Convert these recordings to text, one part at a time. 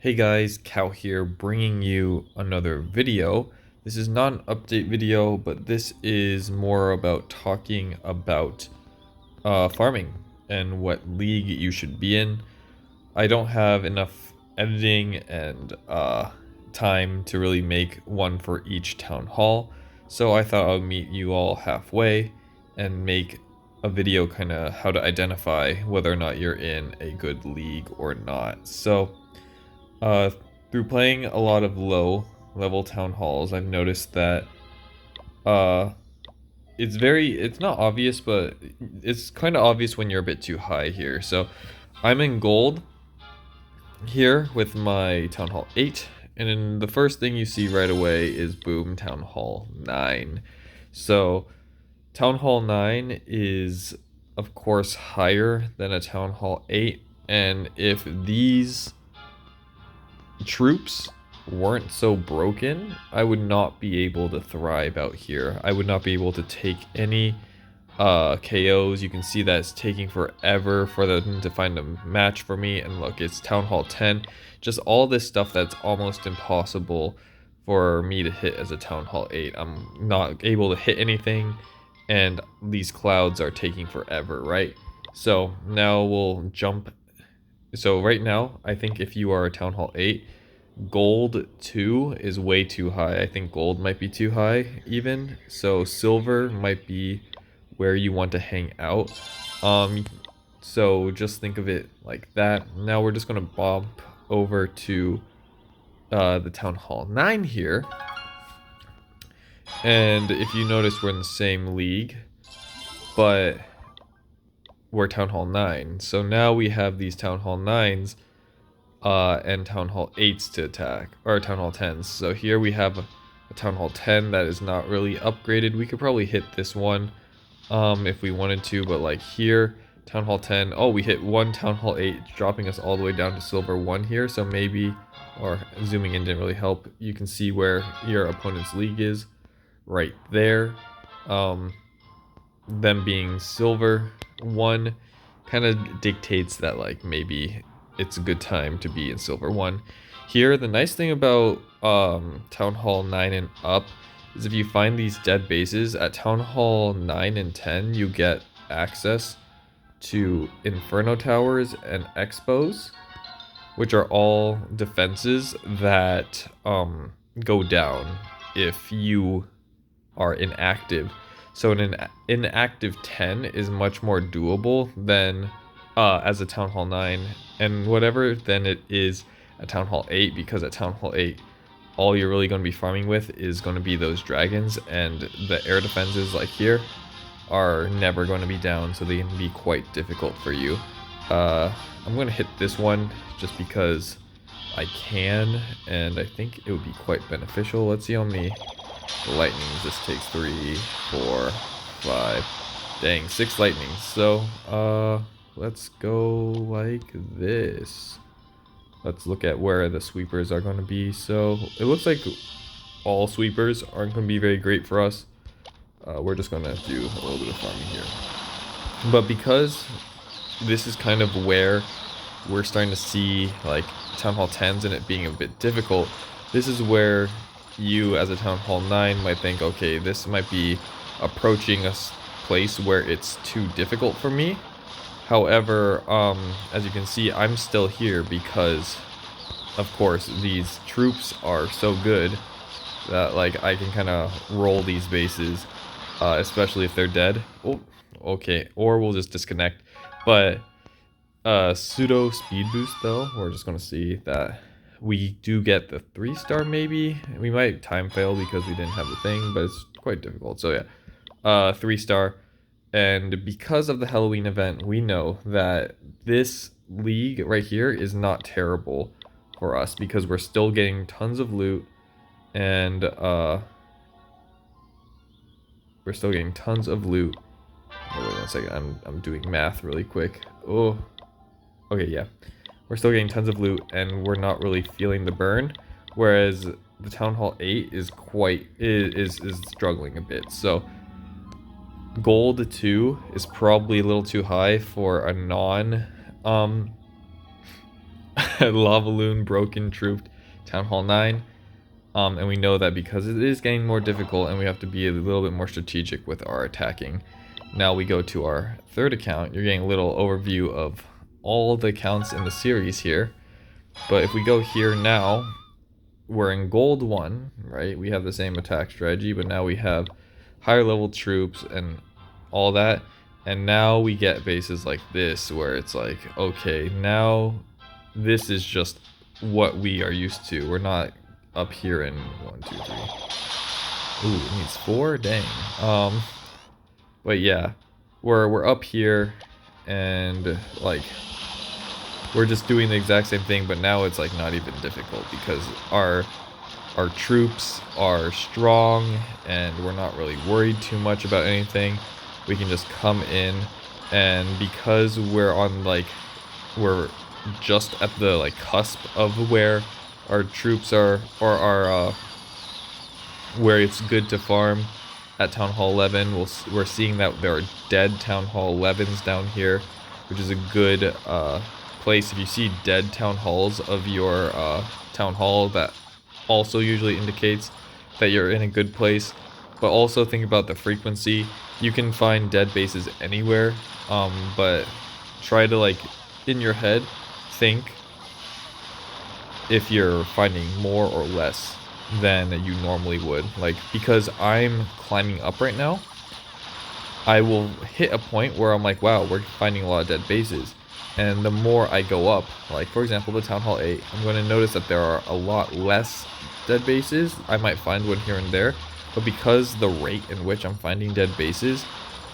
Hey guys, Cal here, bringing you another video. This is not an update video, but this is more about talking about farming and what league you should be in. I don't have enough editing and time to really make one for each town hall, so I thought I would meet you all halfway and make a video kind of how to identify whether or not you're in a good league or not. So uh, through playing a lot of low level town halls, I've noticed that uh, it's not obvious, but it's kind of obvious when you're a bit too high here. So I'm in gold here with my Town Hall 8, and then the first thing you see right away is boom, Town Hall 9. So Town Hall 9 is of course higher than a Town Hall 8, and if these troops weren't so broken, I would not be able to thrive out here. I would not be able to take any KOs. You can see that it's taking forever for them to find a match for me. And look, it's Town Hall 10. Just all this stuff that's almost impossible for me to hit as a Town Hall 8. I'm not able to hit anything, and these clouds are taking forever, right? So now we'll jump. So right now, I think if you are a Town Hall 8, gold 2 is way too high. I think gold might be too high even. So silver might be where you want to hang out. So just think of it like that. Now we're just going to bump over to the Town Hall 9 here. And if you notice, we're in the same league, but we're Town Hall 9. So now we have these Town Hall 9s and Town Hall 8s to attack, or Town Hall 10s. So here we have a Town Hall 10 that is not really upgraded. We could probably hit this one if we wanted to, but like here, Town Hall 10, oh, we hit one Town Hall 8, dropping us all the way down to Silver 1 here. So maybe, or zooming in didn't really help, you can see where your opponent's league is right there. Them being Silver 1 kind of dictates that like maybe it's a good time to be in Silver 1. Here, the nice thing about Town Hall 9 and up is if you find these dead bases at Town Hall 9 and 10, you get access to Inferno Towers and Expos, which are all defenses that go down if you are inactive. So an inactive 10 is much more doable than as a Town Hall 9, and whatever then it is at Town Hall 8, because at Town Hall 8 all you're really going to be farming with is going to be those dragons, and the air defenses like here are never going to be down, so they can be quite difficult for you. I'm going to hit this one just because I can, and I think it would be quite beneficial. Let's see how many lightnings this takes. 3, 4, 5, dang, 6 lightnings. So let's go like this. Let's look at where the sweepers are going to be. So it looks like all sweepers aren't going to be very great for us. We're just going to do a little bit of farming here. But because this is kind of where we're starting to see like Town Hall 10s and it being a bit difficult, this is where you as a Town Hall 9 might think, okay, this might be approaching a place where it's too difficult for me. However, as you can see, I'm still here because, of course, these troops are so good that like I can kind of roll these bases, especially if they're dead. Oh, okay, or we'll just disconnect. But pseudo speed boost though, we're just gonna see that we do get the 3-star maybe. We might time fail because we didn't have the thing, but it's quite difficult. So yeah, 3-star. And because of the Halloween event, we know that this league right here is not terrible for us because we're still getting tons of loot, and we're still getting tons of loot. Oh, wait 1 second, I'm doing math really quick. Oh, okay, yeah. We're still getting tons of loot, and we're not really feeling the burn, whereas the Town Hall 8 is struggling a bit. So gold 2 is probably a little too high for a non Lavaloon, Broken, Trooped, Town Hall 9. And we know that because it is getting more difficult and we have to be a little bit more strategic with our attacking. Now we go to our third account. You're getting a little overview of all the accounts in the series here. But if we go here now, we're in Gold 1, right? We have the same attack strategy, but now we have higher level troops and all that. And now we get bases like this where it's like, okay, now this is just what we are used to. We're not up here in 1, 2, 3. Ooh, it needs 4? Dang. But yeah, we're up here and like we're just doing the exact same thing, but now it's like not even difficult because our troops are strong and we're not really worried too much about anything. We can just come in, and because we're on like we're just at the like cusp of where our troops are, or our where it's good to farm at Town Hall 11. We're seeing that there are dead Town Hall 11s down here, which is a good place. If you see dead Town Halls of your Town Hall, that also usually indicates that you're in a good place. But also think about the frequency. You can find dead bases anywhere, but try to like in your head think if you're finding more or less than you normally would. Like, because I'm climbing up right now, I will hit a point where I'm like, wow, we're finding a lot of dead bases. And the more I go up, like for example the Town Hall 8, I'm going to notice that there are a lot less dead bases. I might find one here and there, but because the rate in which I'm finding dead bases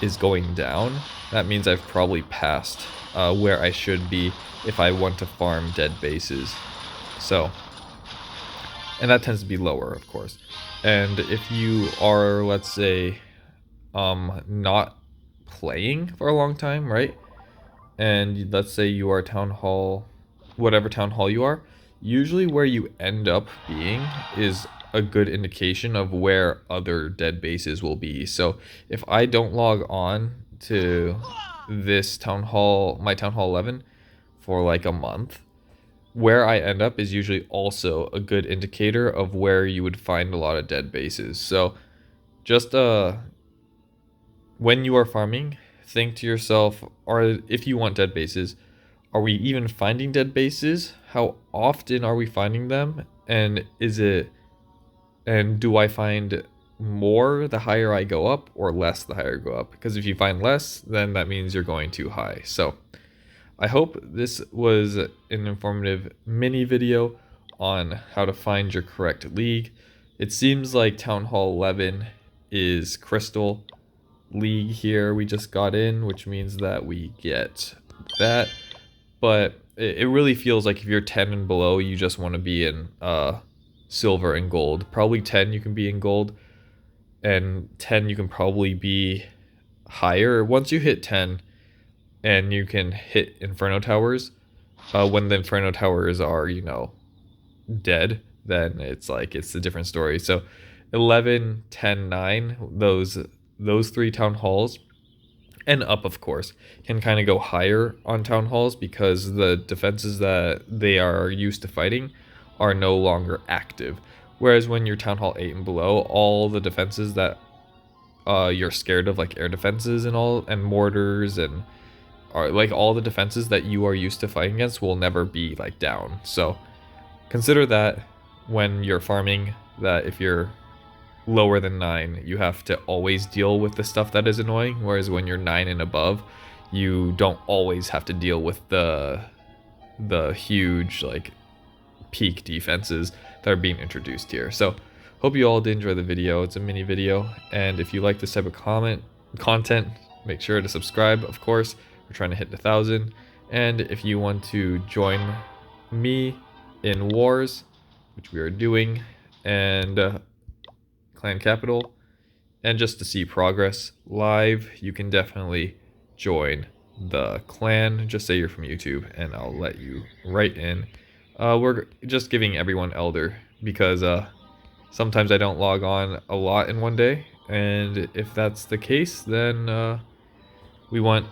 is going down, that means I've probably passed where I should be if I want to farm dead bases. So, and that tends to be lower, of course. And if you are, let's say, not playing for a long time, right? And let's say you are Town Hall, whatever Town Hall you are, usually where you end up being is a good indication of where other dead bases will be. So if I don't log on to this Town Hall, my Town Hall 11, for like a month, where I end up is usually also a good indicator of where you would find a lot of dead bases. So just when you are farming, think to yourself, if you want dead bases, are we even finding dead bases? How often are we finding them? And do I find more the higher I go up, or less the higher I go up? Because if you find less, then that means you're going too high. So I hope this was an informative mini video on how to find your correct league. It seems like Town Hall 11 is Crystal League here we just got in, which means that we get that. But it really feels like if you're 10 and below, you just want to be in silver and gold. Probably 10 you can be in gold, and 10 you can probably be higher. Once you hit 10, and you can hit Inferno Towers, when the Inferno Towers are, you know, dead, then it's like, it's a different story. So 11, 10, 9, those three Town Halls, and up, of course, can kind of go higher on Town Halls because the defenses that they are used to fighting are no longer active. Whereas when you're Town Hall 8 and below, all the defenses that you're scared of, like air defenses and all, and mortars, and are like all the defenses that you are used to fighting against will never be like down. So consider that when you're farming, that if you're lower than 9, you have to always deal with the stuff that is annoying, whereas when you're 9 and above, you don't always have to deal with the huge like peak defenses that are being introduced here. So hope you all did enjoy the video. It's a mini video, and if you like this type of content, make sure to subscribe. Of course, we're trying to hit 1,000. And if you want to join me in wars, which we are doing, and Clan Capital, and just to see progress live, you can definitely join the clan. Just say you're from YouTube and I'll let you right in. We're just giving everyone Elder because sometimes I don't log on a lot in one day, and if that's the case, then we want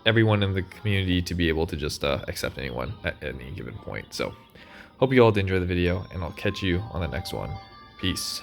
everyone in the community to be able to just accept anyone at any given point. So hope you all did enjoy the video, and I'll catch you on the next one. Peace.